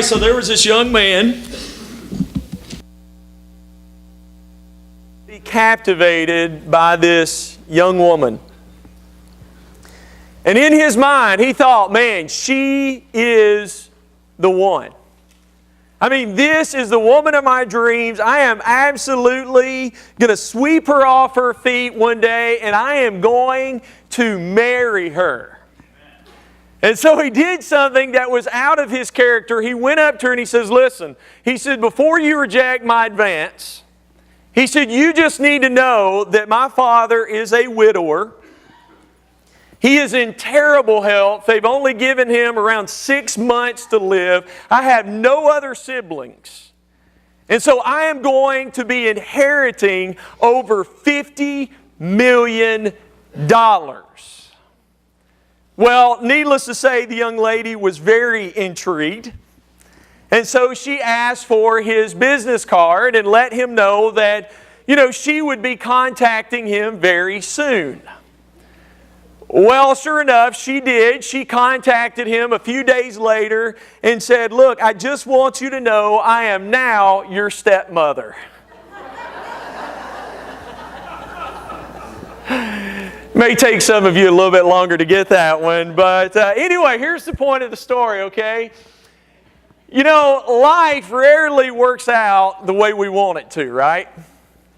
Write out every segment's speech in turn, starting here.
right, so there was this young man. He captivated by this young woman. And in his mind, he thought, man, she is the one. I mean, this is the woman of my dreams. I am absolutely going to sweep her off her feet one day, and I am going to marry her. And so he did something that was out of his character. He went up to her and he says, listen, he said, before you reject my advance, he said, you just need to know that my father is a widower. He is in terrible health. They've only given him around 6 months to live. I have no other siblings. And so I am going to be inheriting over $50 million. Well, needless to say, the young lady was very intrigued. And so she asked for his business card and let him know that, she would be contacting him very soon. Well, sure enough, she did. She contacted him a few days later and said, look, I just want you to know I am now your stepmother. May take some of you a little bit longer to get that one, but anyway, here's the point of the story, okay? Life rarely works out the way we want it to, right?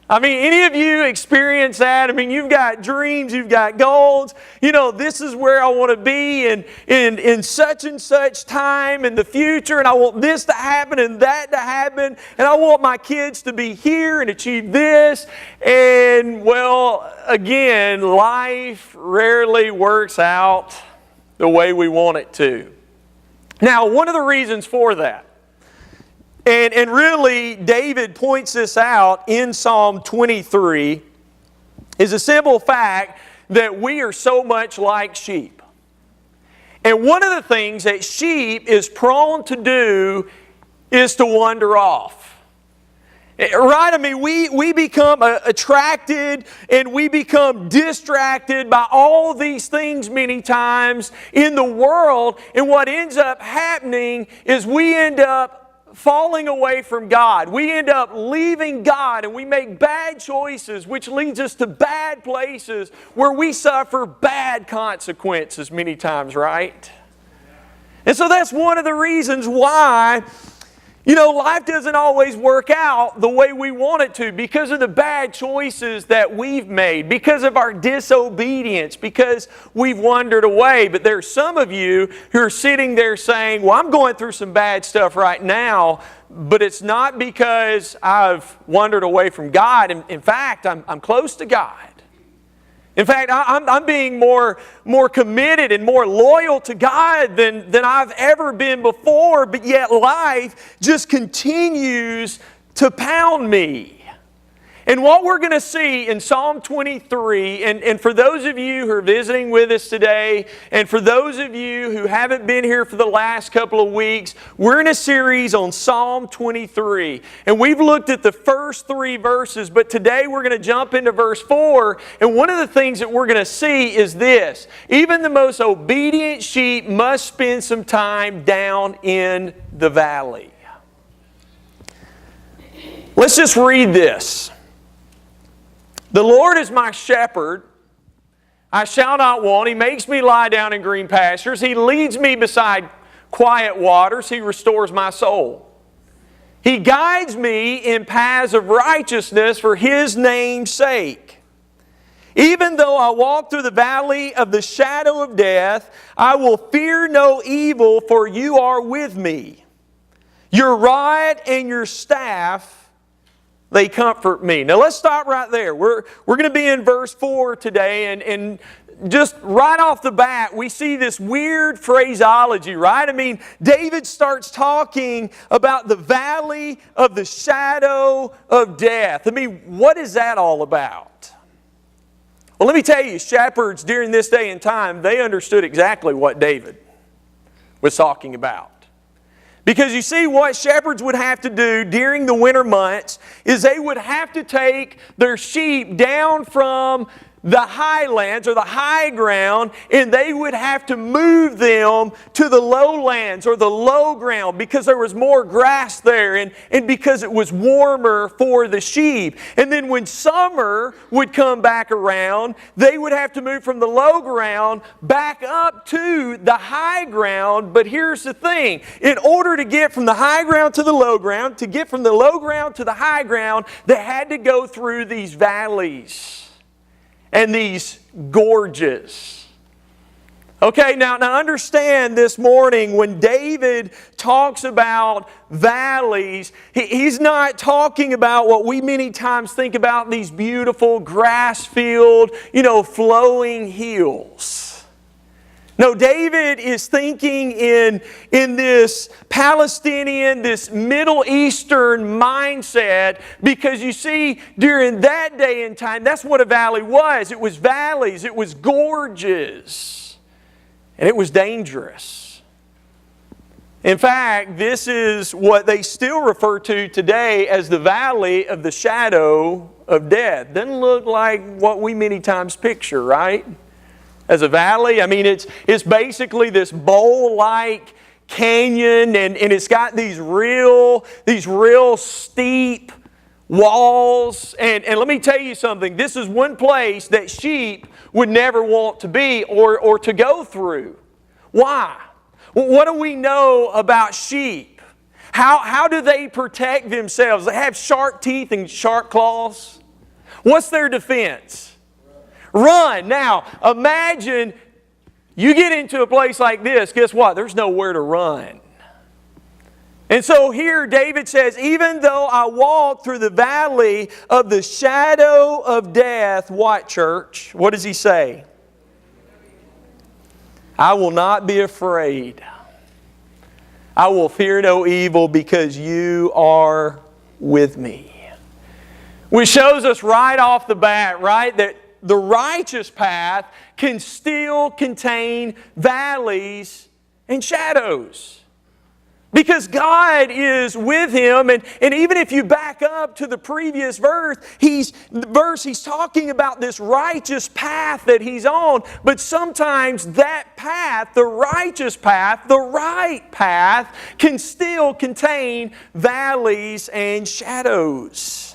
I mean, any of you experience that? I mean, you've got dreams, you've got goals. This is where I want to be in such and such time in the future, and I want this to happen and that to happen, and I want my kids to be here and achieve this. And, well, again, life rarely works out the way we want it to. Now, one of the reasons for that, and really, David points this out in Psalm 23, is a simple fact that we are so much like sheep. And one of the things that sheep is prone to do is to wander off. Right? I mean, we become attracted and we become distracted by all these things many times in the world. And what ends up happening is we end up falling away from God. We end up leaving God and we make bad choices, which leads us to bad places where we suffer bad consequences many times, right? And so that's one of the reasons why life doesn't always work out the way we want it to, because of the bad choices that we've made, because of our disobedience, because we've wandered away. But there's some of you who are sitting there saying, well, I'm going through some bad stuff right now, but it's not because I've wandered away from God. In fact, I'm close to God. In fact, I'm being more committed and more loyal to God than I've ever been before, but yet life just continues to pound me. And what we're going to see in Psalm 23, and for those of you who are visiting with us today, and for those of you who haven't been here for the last couple of weeks, we're in a series on Psalm 23. And we've looked at the first 3 verses, but today we're going to jump into verse 4. And one of the things that we're going to see is this: even the most obedient sheep must spend some time down in the valley. Let's just read this. The Lord is my shepherd, I shall not want. He makes me lie down in green pastures. He leads me beside quiet waters. He restores my soul. He guides me in paths of righteousness for His name's sake. Even though I walk through the valley of the shadow of death, I will fear no evil, for You are with me. Your rod and Your staff, they comfort me. Now let's stop right there. We're going to be in verse 4 today, and just right off the bat, we see this weird phraseology, right? I mean, David starts talking about the valley of the shadow of death. I mean, what is that all about? Well, let me tell you, shepherds during this day and time, they understood exactly what David was talking about. Because you see, what shepherds would have to do during the winter months is they would have to take their sheep down from the highlands or the high ground, and they would have to move them to the lowlands or the low ground because there was more grass there and because it was warmer for the sheep. And then when summer would come back around, they would have to move from the low ground back up to the high ground. But here's the thing. In order to get from the high ground to the low ground, to get from the low ground to the high ground, they had to go through these valleys and these gorges. Okay, now understand this morning when David talks about valleys, he's not talking about what we many times think about, these beautiful grass-filled, flowing hills. No, David is thinking in this Palestinian, this Middle Eastern mindset, because you see, during that day and time, that's what a valley was. It was valleys, it was gorges, and it was dangerous. In fact, this is what they still refer to today as the valley of the shadow of death. Doesn't look like what we many times picture, right? As a valley. I mean, it's basically this bowl-like canyon, and it's got these real steep walls. And let me tell you something. This is one place that sheep would never want to be or to go through. Why? Well, what do we know about sheep? How do they protect themselves? They have sharp teeth and sharp claws. What's their defense? Run. Now, imagine you get into a place like this. Guess what? There's nowhere to run. And so here David says, even though I walk through the valley of the shadow of death, what, church? What does he say? I will not be afraid. I will fear no evil because you are with me. Which shows us right off the bat, right, that the righteous path can still contain valleys and shadows. Because God is with him, and even if you back up to the previous verse, he's talking about this righteous path that he's on. But sometimes that path, the righteous path, the right path, can still contain valleys and shadows.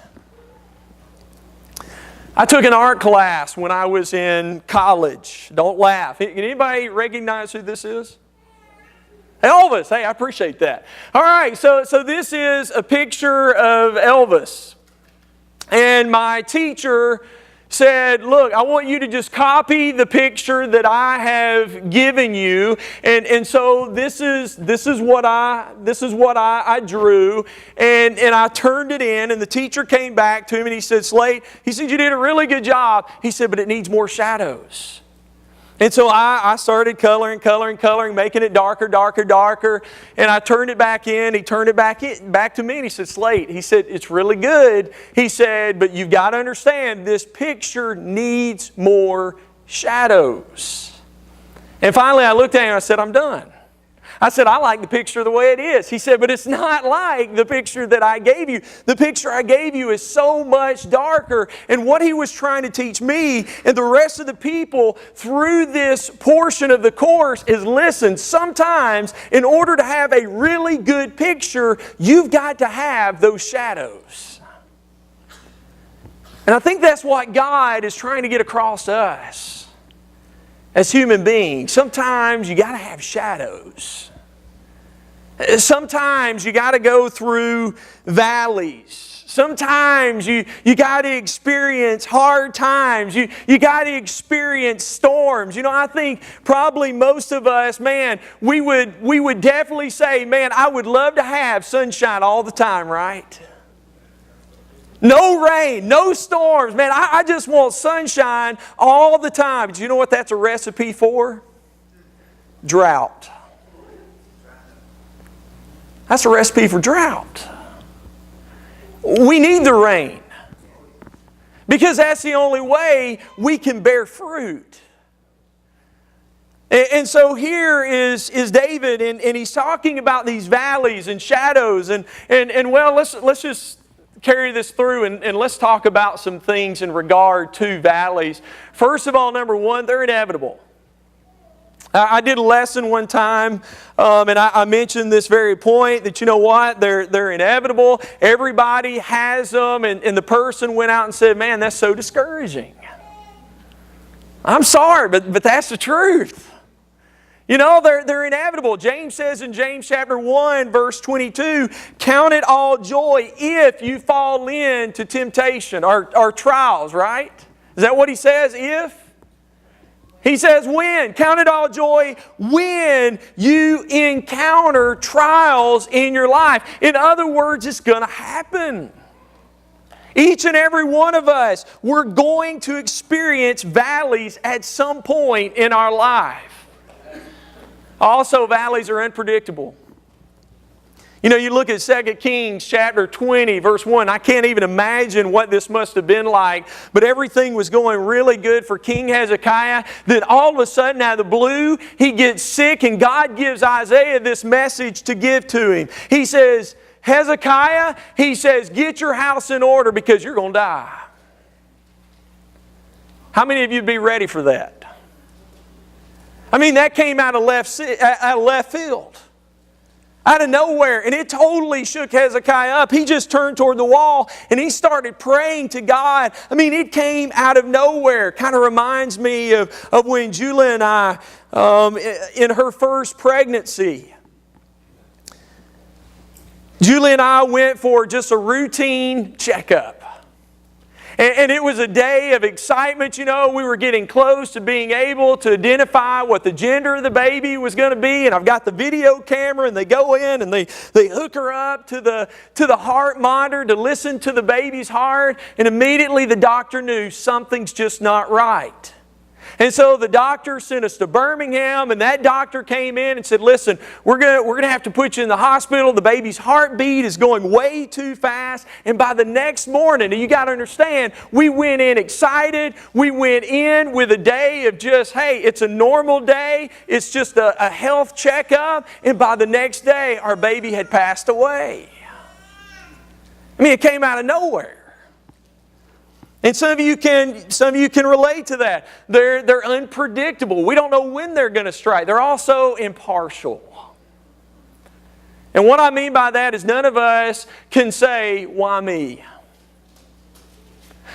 I took an art class when I was in college. Don't laugh. Can anybody recognize who this is? Elvis. Hey, I appreciate that. All right, so this is a picture of Elvis. And my teacher said, look, I want you to just copy the picture that I have given you. And so this is what I drew. And I turned it in, and the teacher came back to him and he said, Slate, he said, you did a really good job. He said, but it needs more shadows. And so I started coloring, making it darker. And I turned it back in. He turned it back to me, and he said, Slate, he said, it's really good. He said, but you've got to understand, this picture needs more shadows. And finally I looked at him and I said, I'm done. I said, I like the picture the way it is. He said, but it's not like the picture that I gave you. The picture I gave you is so much darker. And what he was trying to teach me and the rest of the people through this portion of the course is, listen, sometimes in order to have a really good picture, you've got to have those shadows. And I think that's what God is trying to get across to us as human beings. Sometimes you got to have shadows. Sometimes you got to go through valleys. Sometimes you got to experience hard times. You got to experience storms. I think probably most of us, man, we would definitely say, man, I would love to have sunshine all the time, right? No rain, no storms. Man, I just want sunshine all the time. Do you know what that's a recipe for? Drought. That's a recipe for drought. We need the rain because that's the only way we can bear fruit. And so here is David, and he's talking about these valleys and shadows, and well, let's just carry this through and let's talk about some things in regard to valleys. First of all, number one, they're inevitable. I did a lesson one time, and I mentioned this very point that, you know what, they're inevitable. Everybody has them, and the person went out and said, man, that's so discouraging. I'm sorry, but that's the truth. You know, they're inevitable. James says in James chapter 1, verse 22, count it all joy if you fall into temptation or trials, right? Is that what he says, if? He says when. Count it all joy when you encounter trials in your life. In other words, it's going to happen. Each and every one of us, we're going to experience valleys at some point in our life. Also, valleys are unpredictable. You know, you look at 2 Kings chapter 20, verse 1. I can't even imagine what this must have been like. But everything was going really good for King Hezekiah. Then all of a sudden, out of the blue, he gets sick. And God gives Isaiah this message to give to him. He says, Hezekiah, he says, get your house in order because you're going to die. How many of you would be ready for that? I mean, that came out of left field. Out of nowhere, and it totally shook Hezekiah up. He just turned toward the wall and he started praying to God. I mean, it came out of nowhere. Kind of reminds me of when Julia and I, in her first pregnancy, Julia and I went for just a routine checkup. And it was a day of excitement. You know, we were getting close to being able to identify what the gender of the baby was going to be. And I've got the video camera, and they go in and they hook her up to the heart monitor to listen to the baby's heart. And immediately the doctor knew something's just not right. And so the doctor sent us to Birmingham, and that doctor came in and said, listen, we're going to have to put you in the hospital. The baby's heartbeat is going way too fast. And by the next morning, and you got to understand, we went in excited. We went in with a day of just, hey, it's a normal day. It's just a health checkup. And by the next day, our baby had passed away. I mean, it came out of nowhere. And some of you can relate to that. They're unpredictable. We don't know when they're going to strike. They're also impartial. And what I mean by that is none of us can say, why me?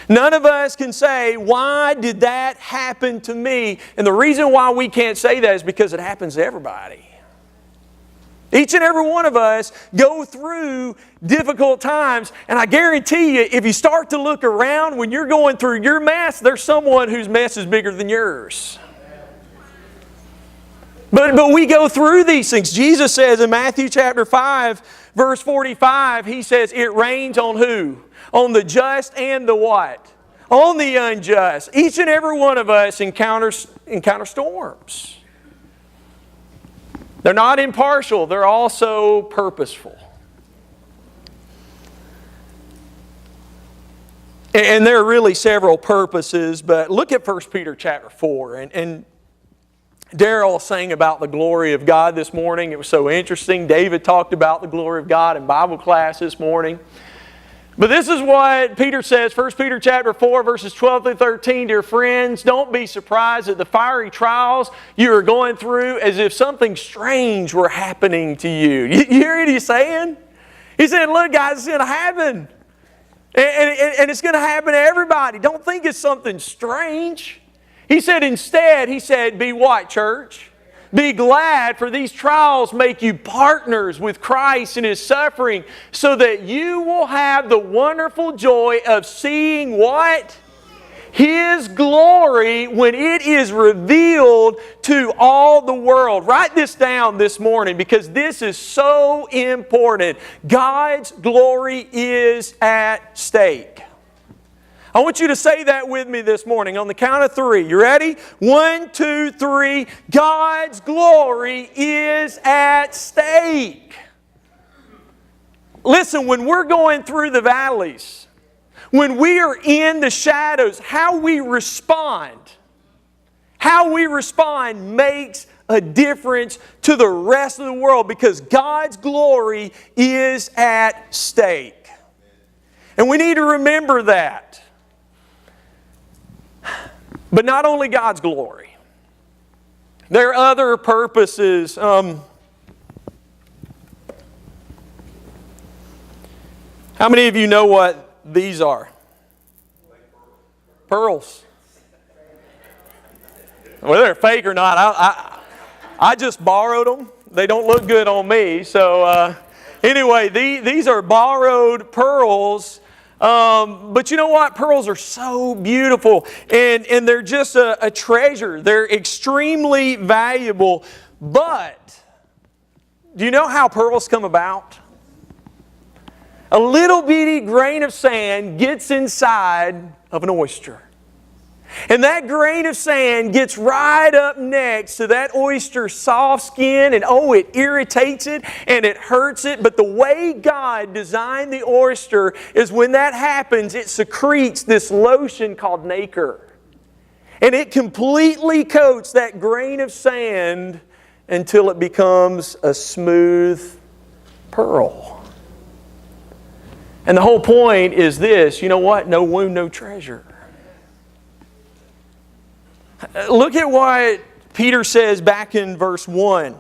None of us can say, why did that happen to me? And the reason why we can't say that is because it happens to everybody. Each and every one of us go through difficult times, and I guarantee you, if you start to look around when you're going through your mess, there's someone whose mess is bigger than yours. But we go through these things. Jesus says in Matthew chapter 5, verse 45, He says, it rains on who? On the just and the what? On the unjust. Each and every one of us encounter storms. They're not impartial, they're also purposeful. And there are really several purposes, but look at 1 Peter chapter 4. And Daryl sang about the glory of God this morning. It was so interesting. David talked about the glory of God in Bible class this morning. But this is what Peter says, 1 Peter chapter 4, verses 12 through 13. Dear friends, don't be surprised at the fiery trials you are going through as if something strange were happening to you. You hear what he's saying? He said, look guys, it's going to happen. And it's going to happen to everybody. Don't think it's something strange. He said instead, he said, be what, church? Be glad, for these trials make you partners with Christ in His suffering, so that you will have the wonderful joy of seeing what? His glory when it is revealed to all the world. Write this down this morning because this is so important. God's glory is at stake. I want you to say that with me this morning on the count of 3. You ready? 1, 2, 3. God's glory is at stake. Listen, when we're going through the valleys, when we are in the shadows, how we respond makes a difference to the rest of the world because God's glory is at stake. And we need to remember that. But not only God's glory. There are other purposes. How many of you know what these are? Pearls. Whether they're fake or not, I just borrowed them. They don't look good on me. So anyway, these are borrowed pearls. But you know what? Pearls are so beautiful. And they're just a treasure. They're extremely valuable. But do you know how pearls come about? A little bitty grain of sand gets inside of an oyster. And that grain of sand gets right up next to that oyster's soft skin, and it irritates it and it hurts it. But the way God designed the oyster is when that happens, it secretes this lotion called nacre. And it completely coats that grain of sand until it becomes a smooth pearl. And the whole point is this, you know what? No wound, no treasure. Look at what Peter says back in verse 1,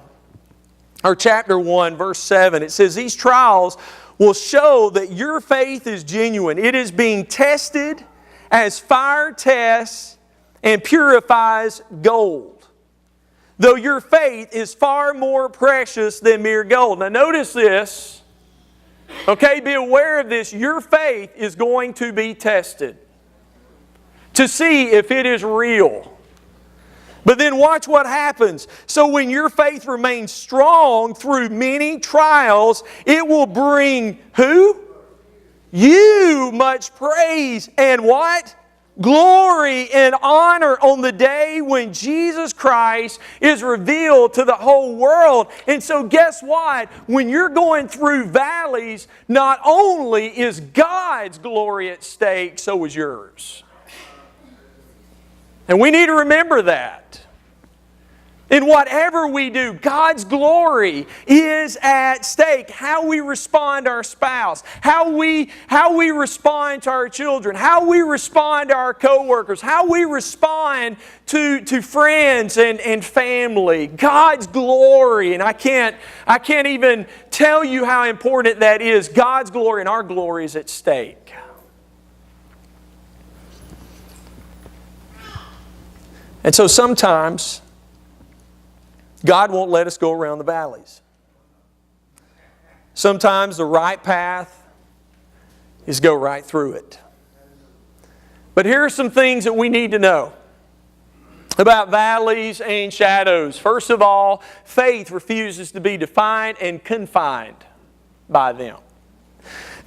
or chapter 1, verse 7. It says, these trials will show that your faith is genuine. It is being tested as fire tests and purifies gold. Though your faith is far more precious than mere gold. Now notice this. Okay, be aware of this. Your faith is going to be tested to see if it is real. But then watch what happens. So when your faith remains strong through many trials, it will bring who? You much praise and what? Glory and honor on the day when Jesus Christ is revealed to the whole world. And so guess what? When you're going through valleys, not only is God's glory at stake, so is yours. And we need to remember that. In whatever we do, God's glory is at stake. How we respond to our spouse, how we respond to our children, how we respond to our co-workers, how we respond to friends and family. God's glory, and I can't even tell you how important that is. God's glory and our glory is at stake. And so sometimes God won't let us go around the valleys. Sometimes the right path is go right through it. But here are some things that we need to know about valleys and shadows. First of all, faith refuses to be defined and confined by them.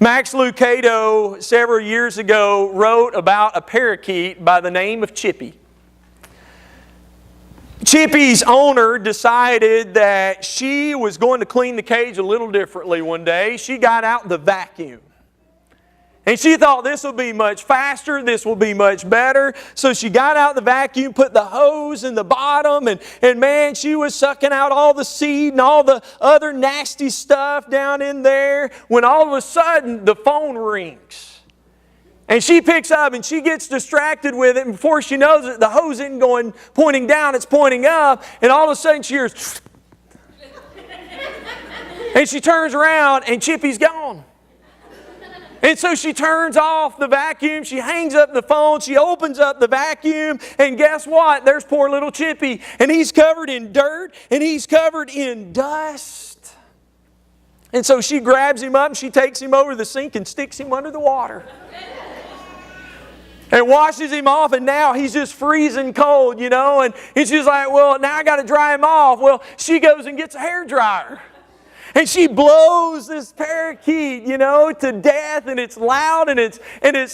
Max Lucado, several years ago, wrote about a parakeet by the name of Chippy. Chippy's owner decided that she was going to clean the cage a little differently one day. She got out the vacuum. And she thought this will be much faster, this will be much better. So she got out the vacuum, put the hose in the bottom, and man, she was sucking out all the seed and all the other nasty stuff down in there, when all of a sudden the phone rings. And she picks up and she gets distracted with it, and before she knows it, the hose isn't pointing down, it's pointing up, and all of a sudden she hears and she turns around and Chippy's gone. And so she turns off the vacuum, she hangs up the phone, she opens up the vacuum, and guess what? There's poor little Chippy, and he's covered in dirt and he's covered in dust. And so she grabs him up and she takes him over the sink and sticks him under the water. And washes him off, and now he's just freezing cold, and she's like, well, now I got to dry him off. Well, she goes and gets a hairdryer. And she blows this parakeet, to death, and it's loud, and it's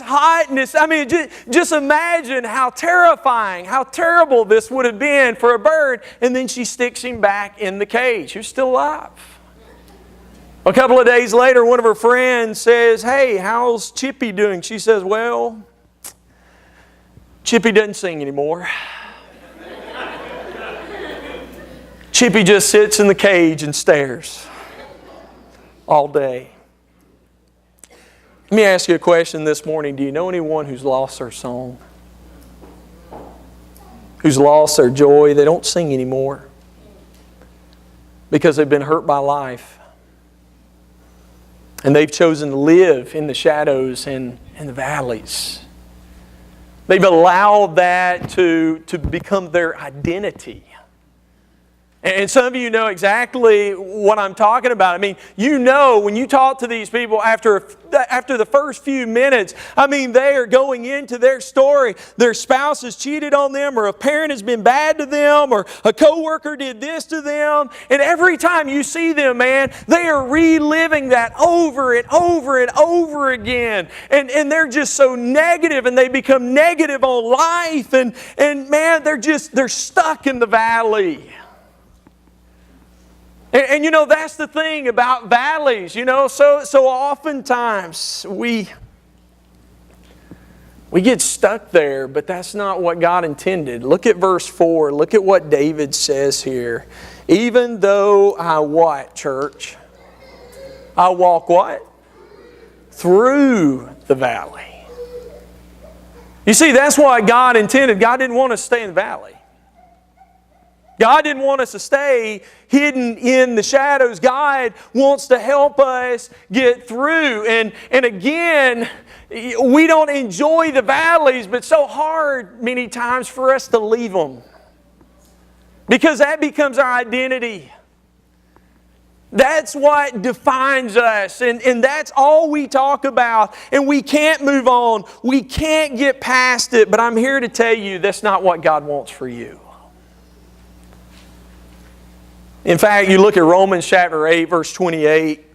hot, and just imagine how terrifying, how terrible this would have been for a bird. And then she sticks him back in the cage. He's still alive. A couple of days later, one of her friends says, hey, how's Chippy doing? She says, well, Chippy doesn't sing anymore. Chippy just sits in the cage and stares all day. Let me ask you a question this morning. Do you know anyone who's lost their song? Who's lost their joy? They don't sing anymore because they've been hurt by life. And they've chosen to live in the shadows and in the valleys. They've allowed that to become their identity. And some of you know exactly what I'm talking about. I mean, you know when you talk to these people after the first few minutes, I mean, they are going into their story. Their spouse has cheated on them, or a parent has been bad to them, or a coworker did this to them. And every time you see them, man, they are reliving that over and over and over again. And they're just so negative, and they become negative on life. And man, they're stuck in the valley. And you know, that's the thing about valleys. You know, so oftentimes we get stuck there, but that's not what God intended. Look at verse 4. Look at what David says here. Even though I what, church? I walk what? Through the valley. You see, that's what God intended. God didn't want us to stay in the valley. God didn't want us to stay hidden in the shadows. God wants to help us get through. And again, we don't enjoy the valleys, but it's so hard many times for us to leave them. Because that becomes our identity. That's what defines us. And that's all we talk about. And we can't move on. We can't get past it. But I'm here to tell you that's not what God wants for you. In fact, you look at Romans chapter 8, verse 28,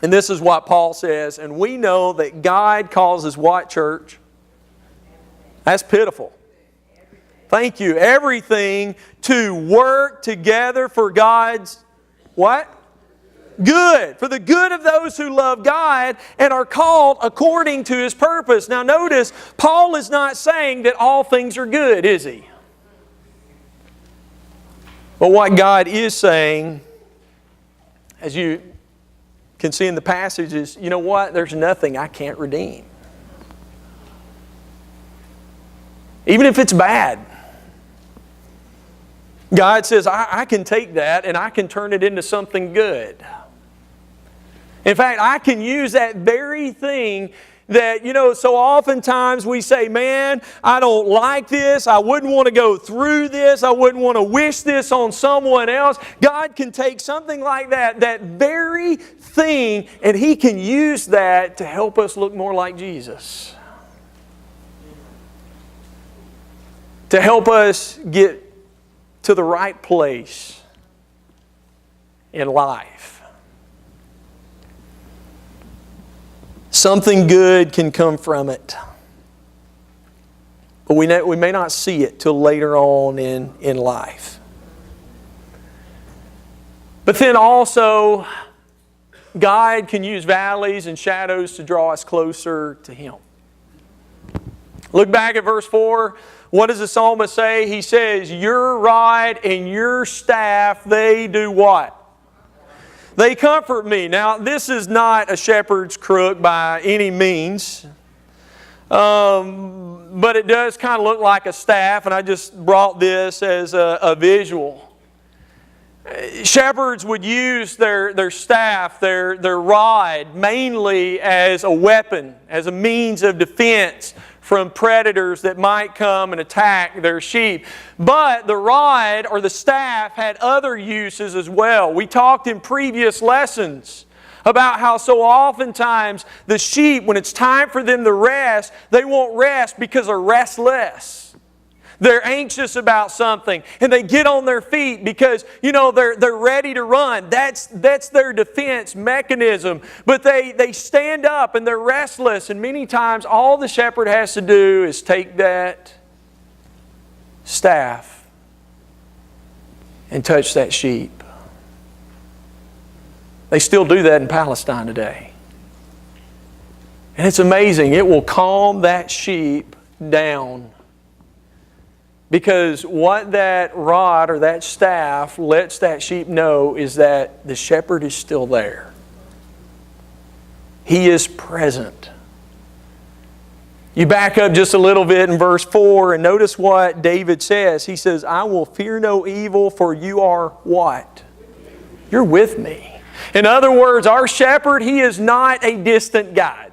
and this is what Paul says, and we know that God causes what, church? That's pitiful. Thank you. Everything to work together for God's, what? Good. For the good of those who love God and are called according to His purpose. Now notice, Paul is not saying that all things are good, is he? But what God is saying, as you can see in the passage, is, you know what? There's nothing I can't redeem. Even if it's bad. God says, I can take that and I can turn it into something good. In fact, I can use that very thing that, you know, so oftentimes we say, man, I don't like this. I wouldn't want to go through this. I wouldn't want to wish this on someone else. God can take something like that very thing, and He can use that to help us look more like Jesus. To help us get to the right place in life. Something good can come from it. But we may not see it till later on in life. But then also, God can use valleys and shadows to draw us closer to Him. Look back at verse 4. What does the psalmist say? He says, your rod and your staff, they do what? They comfort me. Now, this is not a shepherd's crook by any means. But it does kind of look like a staff, and I just brought this as a visual. Shepherds would use their staff, their rod, mainly as a weapon, as a means of defense from predators that might come and attack their sheep. But the rod or the staff had other uses as well. We talked in previous lessons about how so oftentimes the sheep, when it's time for them to rest, they won't rest because they're restless. They're anxious about something, and they get on their feet because, you know, they're ready to run. That's their defense mechanism. But they stand up and they're restless, and many times all the shepherd has to do is take that staff and touch that sheep. They still do that in Palestine today. And it's amazing. It will calm that sheep down. Because what that rod or that staff lets that sheep know is that the shepherd is still there. He is present. You back up just a little bit in verse 4 and notice what David says. He says, I will fear no evil, for you are what? You're with me. In other words, our shepherd, He is not a distant God.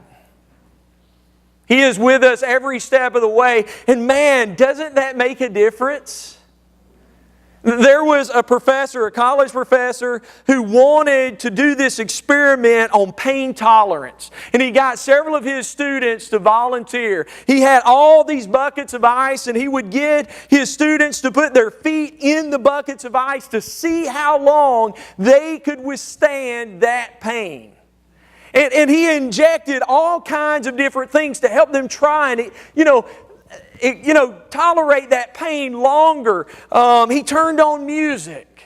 He is with us every step of the way. And man, doesn't that make a difference? There was a professor, a college professor, who wanted to do this experiment on pain tolerance. And he got several of his students to volunteer. He had all these buckets of ice, and he would get his students to put their feet in the buckets of ice to see how long they could withstand that pain. And he injected all kinds of different things to help them try and, tolerate that pain longer. He turned on music.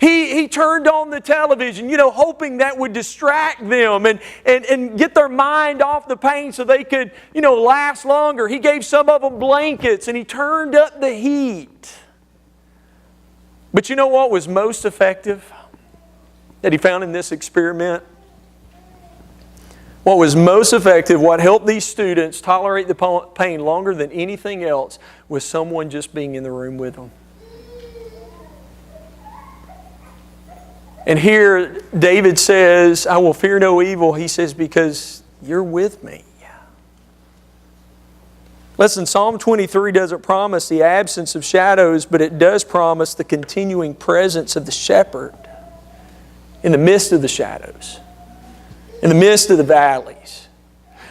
He turned on the television, hoping that would distract them and get their mind off the pain so they could, last longer. He gave some of them blankets and he turned up the heat. But you know what was most effective that he found in this experiment? What was most effective, what helped these students tolerate the pain longer than anything else, was someone just being in the room with them. And here David says, I will fear no evil. He says, because you're with me. Listen, Psalm 23 doesn't promise the absence of shadows, but it does promise the continuing presence of the shepherd in the midst of the shadows, in the midst of the valleys.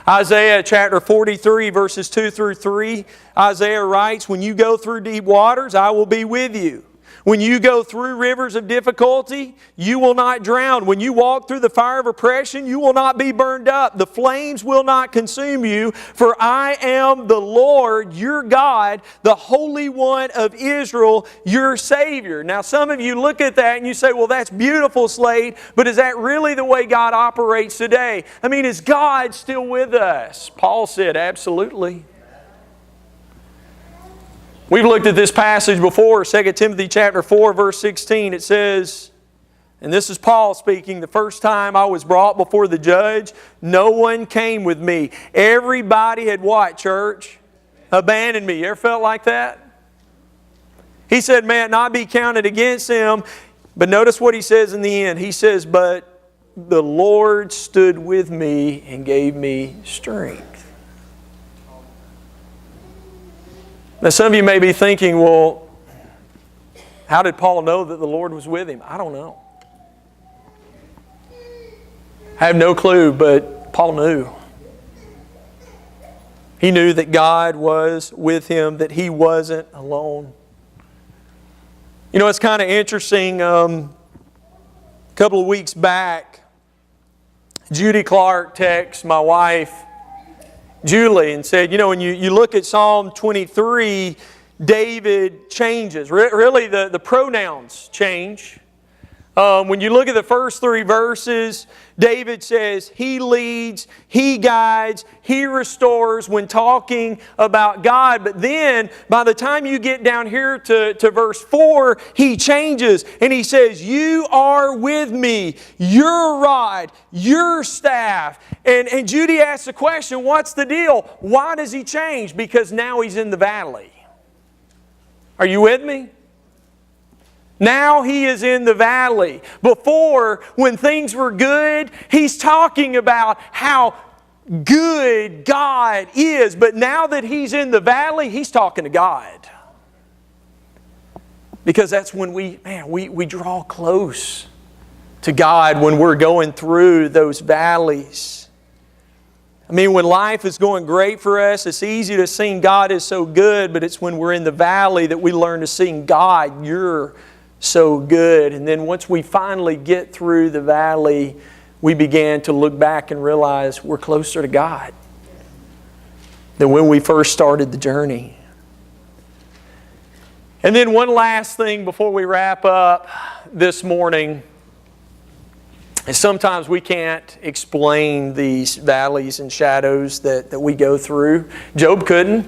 Isaiah chapter 43 verses 2 through 3, Isaiah writes, when you go through deep waters, I will be with you. When you go through rivers of difficulty, you will not drown. When you walk through the fire of oppression, you will not be burned up. The flames will not consume you, for I am the Lord, your God, the Holy One of Israel, your Savior. Now, some of you look at that and you say, well, that's beautiful, Slade, but is that really the way God operates today? I mean, is God still with us? Paul said, absolutely. We've looked at this passage before, 2 Timothy chapter 4, verse 16. It says, and this is Paul speaking, the first time I was brought before the judge, no one came with me. Everybody had what, church? Abandoned me. You ever felt like that? He said, may it not be counted against him. But notice what he says in the end. He says, but the Lord stood with me and gave me strength. Now some of you may be thinking, well, how did Paul know that the Lord was with him? I don't know. I have no clue, but Paul knew. He knew that God was with him, that he wasn't alone. You know, it's kind of interesting. A couple of weeks back, Judy Clark texted my wife, Julie, and said, when you look at Psalm 23, David changes. Really, the pronouns change. When you look at the first three verses, David says, He leads, He guides, He restores when talking about God. But then, by the time you get down here to verse 4, He changes and He says, You are with me, your rod, your staff. And Judy asks the question, what's the deal? Why does He change? Because now He's in the valley. Are you with me? Now He is in the valley. Before, when things were good, He's talking about how good God is. But now that He's in the valley, He's talking to God. Because that's when we draw close to God when we're going through those valleys. I mean, when life is going great for us, it's easy to sing God is so good, but it's when we're in the valley that we learn to sing God, you're so good. And then once we finally get through the valley, we began to look back and realize we're closer to God than when we first started the journey. And then one last thing before we wrap up this morning is sometimes we can't explain these valleys and shadows that we go through. Job couldn't.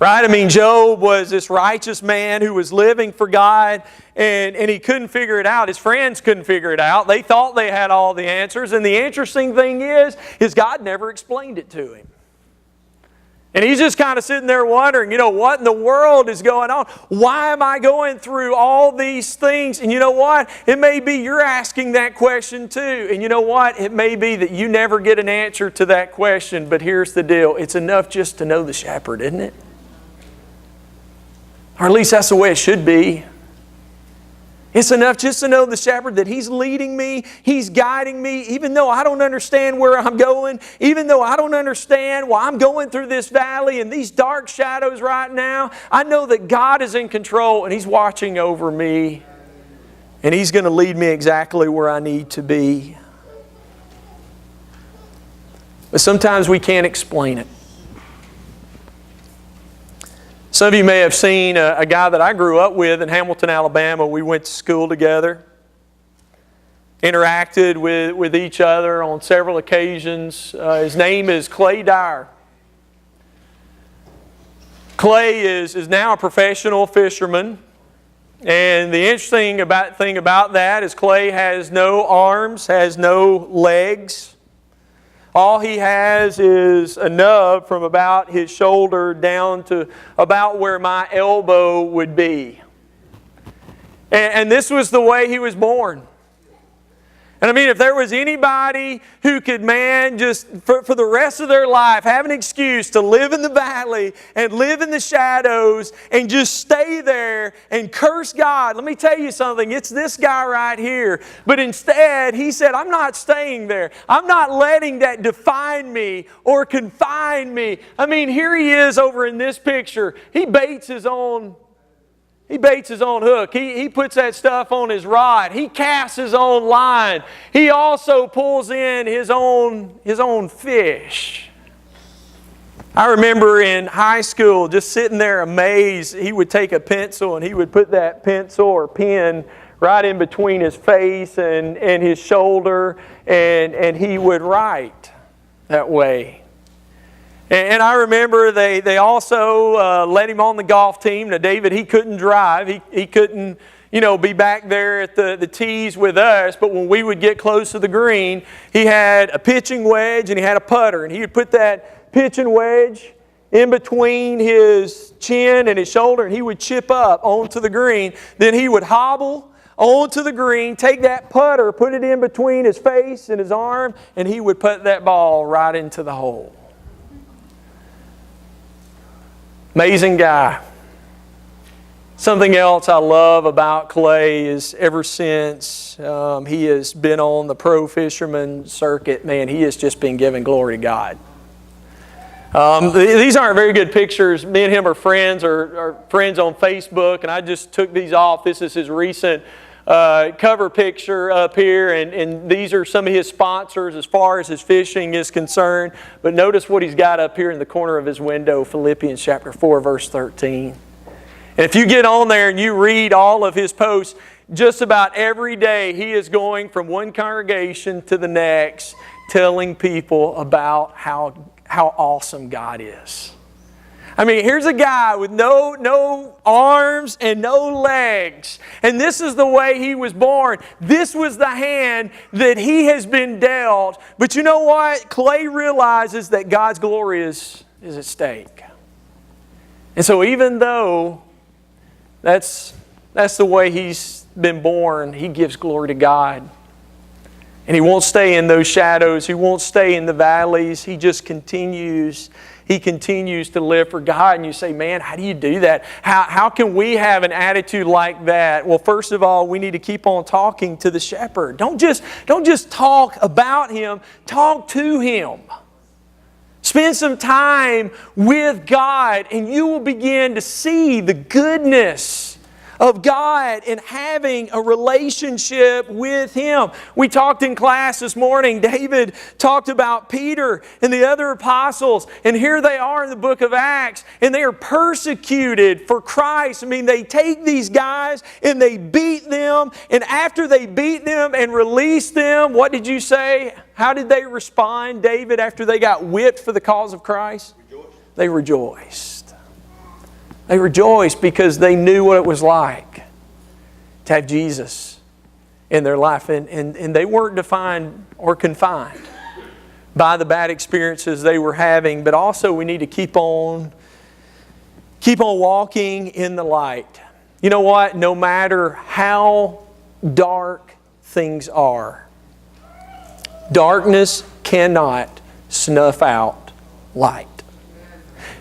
Right? I mean, Job was this righteous man who was living for God, and he couldn't figure it out. His friends couldn't figure it out. They thought they had all the answers. And the interesting thing is God never explained it to him. And he's just kind of sitting there wondering, what in the world is going on? Why am I going through all these things? And you know what? It may be you're asking that question too. And you know what? It may be that you never get an answer to that question. But here's the deal. It's enough just to know the shepherd, isn't it? Or at least that's the way it should be. It's enough just to know the shepherd, that He's leading me, He's guiding me, even though I don't understand where I'm going, even though I don't understand why I'm going through this valley and these dark shadows right now. I know that God is in control and He's watching over me, and He's going to lead me exactly where I need to be. But sometimes we can't explain it. Some of you may have seen a guy that I grew up with in Hamilton, Alabama. We went to school together, interacted with each other on several occasions. His name is Clay Dyer. Clay is now a professional fisherman. And the interesting thing about that is Clay has no arms, has no legs. All he has is a nub from about his shoulder down to about where my elbow would be. And this was the way he was born. And I mean, if there was anybody who could, just for the rest of their life have an excuse to live in the valley and live in the shadows and just stay there and curse God, let me tell you something, it's this guy right here. But instead, he said, I'm not staying there. I'm not letting that define me or confine me. I mean, here he is over in this picture. He baits his own hook. He puts that stuff on his rod. He casts his own line. He also pulls in his own fish. I remember in high school just sitting there amazed. He would take a pencil and he would put that pencil or pen right in between his face and his shoulder, and he would write that way. And I remember they also let him on the golf team. Now, David, he couldn't drive. He couldn't, be back there at the tees with us. But when we would get close to the green, he had a pitching wedge and he had a putter. And he would put that pitching wedge in between his chin and his shoulder, and he would chip up onto the green. Then he would hobble onto the green, take that putter, put it in between his face and his arm, and he would put that ball right into the hole. Amazing guy. Something else I love about Clay is ever since he has been on the pro fisherman circuit, man, he has just been giving glory to God. These aren't very good pictures. Me and him are friends on Facebook, and I just took these off. This is his recent cover picture up here, and these are some of his sponsors as far as his fishing is concerned. But notice what he's got up here in the corner of his window, Philippians chapter 4, verse 13. And if you get on there and you read all of his posts, just about every day he is going from one congregation to the next, telling people about how awesome God is. I mean, here's a guy with no arms and no legs. And this is the way he was born. This was the hand that he has been dealt. But you know what? Clay realizes that God's glory is at stake. And so even though that's the way he's been born, he gives glory to God. And he won't stay in those shadows. He won't stay in the valleys. He just continues. He continues to live for God. And you say, man, how do you do that? How can we have an attitude like that? Well, first of all, we need to keep on talking to the shepherd. Don't just talk about Him. Talk to Him. Spend some time with God, and you will begin to see the goodness of God and having a relationship with Him. We talked in class this morning, David talked about Peter and the other apostles, and here they are in the book of Acts, and they are persecuted for Christ. I mean, they take these guys and they beat them, and after they beat them and released them, what did you say? How did they respond, David, after they got whipped for the cause of Christ? They rejoiced. They rejoiced because they knew what it was like to have Jesus in their life. And they weren't defined or confined by the bad experiences they were having, but also we need to keep on walking in the light. You know what? No matter how dark things are, darkness cannot snuff out light.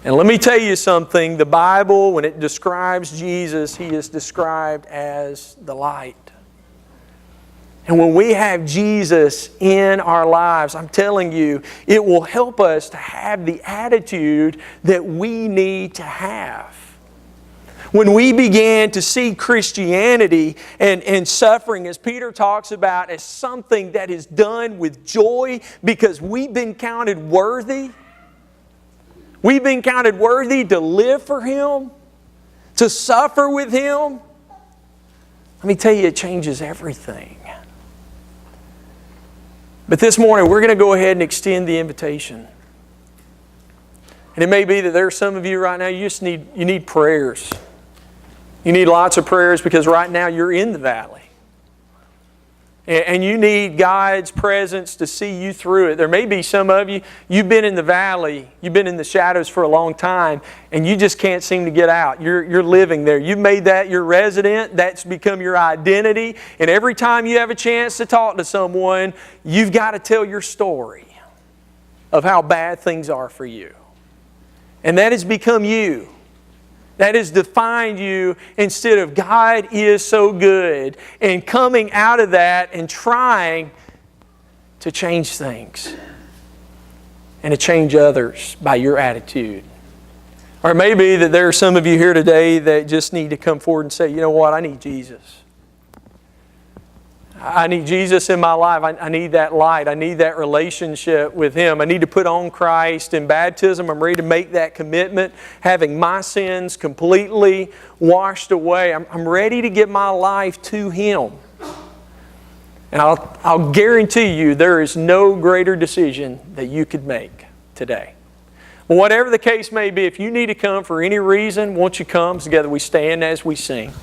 And let me tell you something, the Bible, when it describes Jesus, He is described as the light. And when we have Jesus in our lives, I'm telling you, it will help us to have the attitude that we need to have. When we began to see Christianity and suffering, as Peter talks about, as something that is done with joy because we've been counted worthy. We've been counted worthy to live for Him, to suffer with Him. Let me tell you, it changes everything. But this morning, we're going to go ahead and extend the invitation. And it may be that there are some of you right now, you need prayers. You need lots of prayers because right now you're in the valley. And you need God's presence to see you through it. There may be some of you, you've been in the valley, you've been in the shadows for a long time, and you just can't seem to get out. You're living there. You've made that your resident. That's become your identity. And every time you have a chance to talk to someone, you've got to tell your story of how bad things are for you. And that has become you. That has defined you instead of God is so good, and coming out of that and trying to change things and to change others by your attitude. Or it may be that there are some of you here today that just need to come forward and say, you know what, I need Jesus. I need Jesus in my life. I need that light. I need that relationship with Him. I need to put on Christ in baptism. I'm ready to make that commitment, having my sins completely washed away. I'm ready to give my life to Him. And I'll guarantee you there is no greater decision that you could make today. Well, whatever the case may be, if you need to come for any reason, won't you come? Together we stand as we sing.